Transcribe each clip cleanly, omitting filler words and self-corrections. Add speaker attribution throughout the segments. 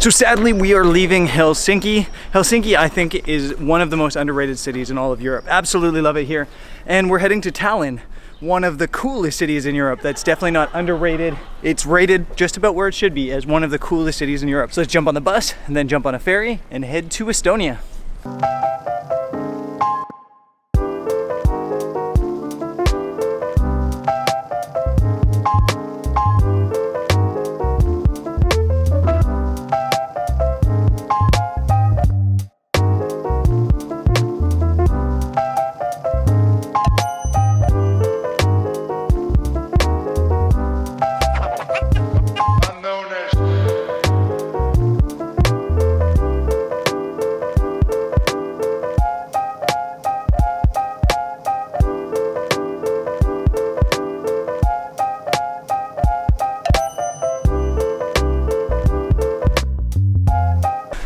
Speaker 1: So sadly, we are leaving Helsinki. Helsinki, I think, is one of the most underrated cities in all of Europe. Absolutely love it here. And we're heading to Tallinn, one of the coolest cities in Europe that's definitely not underrated. It's rated just about where it should be as one of the coolest cities in Europe. So let's jump on the bus and then jump on a ferry and head to Estonia.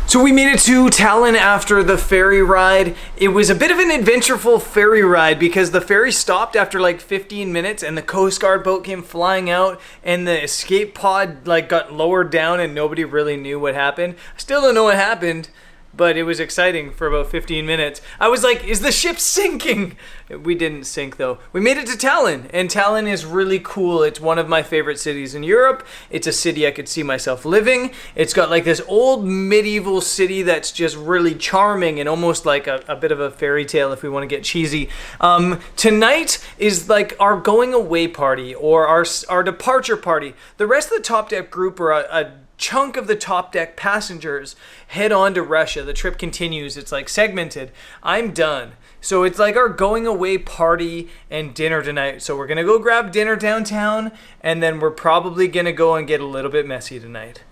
Speaker 1: So we made it to Tallinn after the ferry ride. It was a bit of an adventureful ferry ride because the ferry stopped after like 15 minutes and the Coast Guard boat came flying out and the escape pod like got lowered down and nobody really knew what happened. I still don't know what happened, but it was exciting for about 15 minutes. I was like, is the ship sinking? We didn't sink though. We made it to Tallinn, and Tallinn is really cool. It's one of my favorite cities in Europe. It's a city I could see myself living. It's got like this old medieval city that's just really charming and almost like a bit of a fairy tale if we want to get cheesy. Tonight is like our going away party or our departure party. The rest of the TopDeck group are a chunk of the TopDeck passengers head on to Russia. The trip continues. It's like segmented. I'm done. So it's like our going away party and dinner tonight. So we're gonna go grab dinner downtown and then we're probably gonna go and get a little bit messy tonight.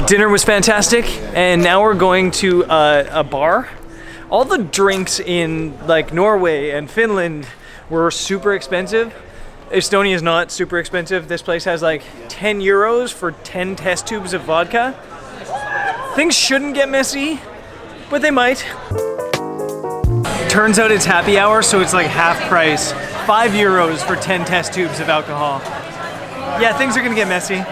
Speaker 1: Dinner was fantastic, and now we're going to a bar. All the drinks in like Norway and Finland were super expensive. Estonia is not super expensive. This place has like 10 euros for 10 test tubes of vodka. Things shouldn't get messy, but they might. Turns out it's happy hour, so it's like half price. 5 euros for 10 test tubes of alcohol. Yeah, things are gonna get messy.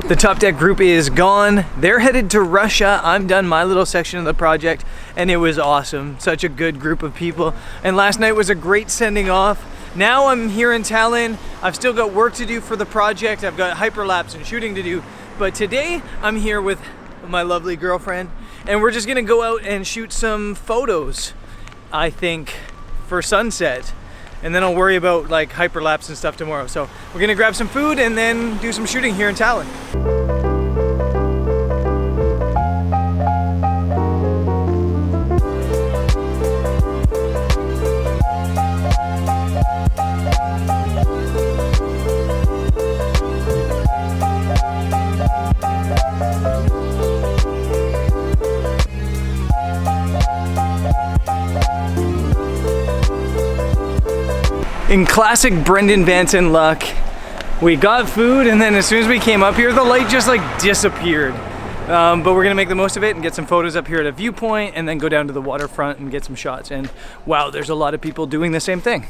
Speaker 1: The TopDeck group is gone. They're headed to Russia. I'm done my little section of the project and it was awesome. Such a good group of people. And last night was a great sending off. Now I'm here in Tallinn. I've still got work to do for the project. I've got hyperlapse and shooting to do. But today I'm here with my lovely girlfriend and we're just gonna go out and shoot some photos, I think, for sunset. And then I'll worry about like hyperlapse and stuff tomorrow. So we're gonna grab some food and then do some shooting here in Tallinn. In classic Brendan Vanson luck, we got food and then as soon as we came up here, the light just like disappeared. But we're gonna make the most of it and get some photos up here at a viewpoint and then go down to the waterfront and get some shots. And wow, there's a lot of people doing the same thing.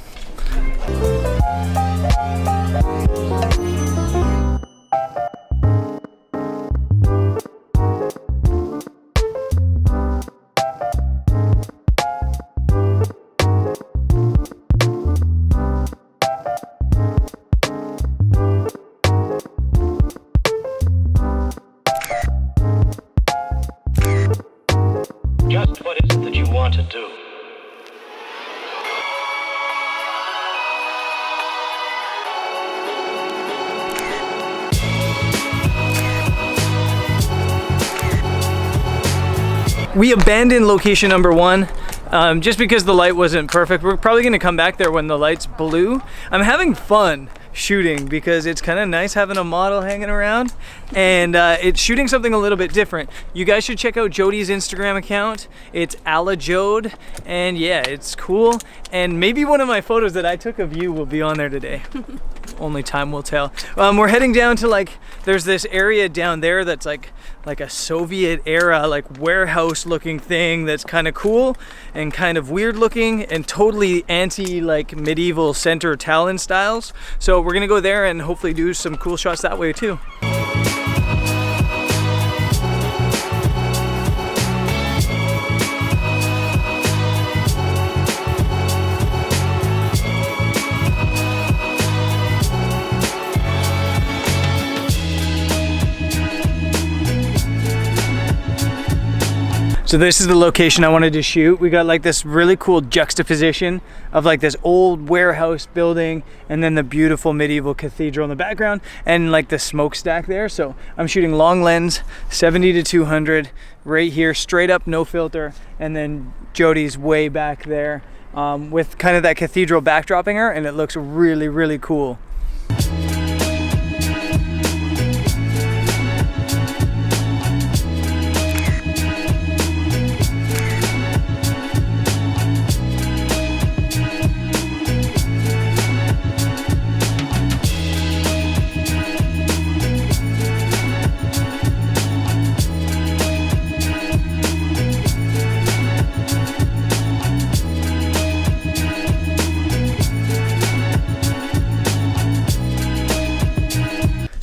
Speaker 2: Just what is it that you want to do?
Speaker 1: We abandoned location number 1 just because the light wasn't perfect. We're probably gonna come back there when the light's blue. I'm having fun shooting because it's kind of nice having a model hanging around, and it's shooting something a little bit different. You guys should check out Jody's Instagram account. It's alajode, and yeah, it's cool. And maybe one of my photos that I took of you will be on there today. Only time will tell. We're heading down to like, there's this area down there that's like a Soviet era like warehouse looking thing that's kind of cool and kind of weird looking and totally anti like medieval center Tallinn styles. So we're gonna go there and hopefully do some cool shots that way too. So this is the location I wanted to shoot. We got like this really cool juxtaposition of like this old warehouse building and then the beautiful medieval cathedral in the background and like the smokestack there. So I'm shooting long lens, 70 to 200 right here, straight up, no filter. And then Jody's way back there with kind of that cathedral backdropping her, and it looks really, really cool.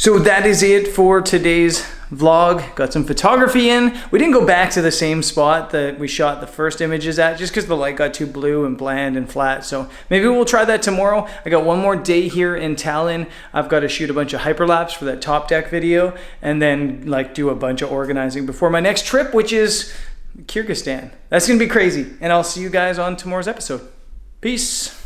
Speaker 1: So that is it for today's vlog. Got some photography in. We didn't go back to the same spot that we shot the first images at just because the light got too blue and bland and flat. So maybe we'll try that tomorrow. I got one more day here in Tallinn. I've got to shoot a bunch of hyperlapse for that TopDeck video and then like do a bunch of organizing before my next trip, which is Kyrgyzstan. That's gonna be crazy. And I'll see you guys on tomorrow's episode. Peace.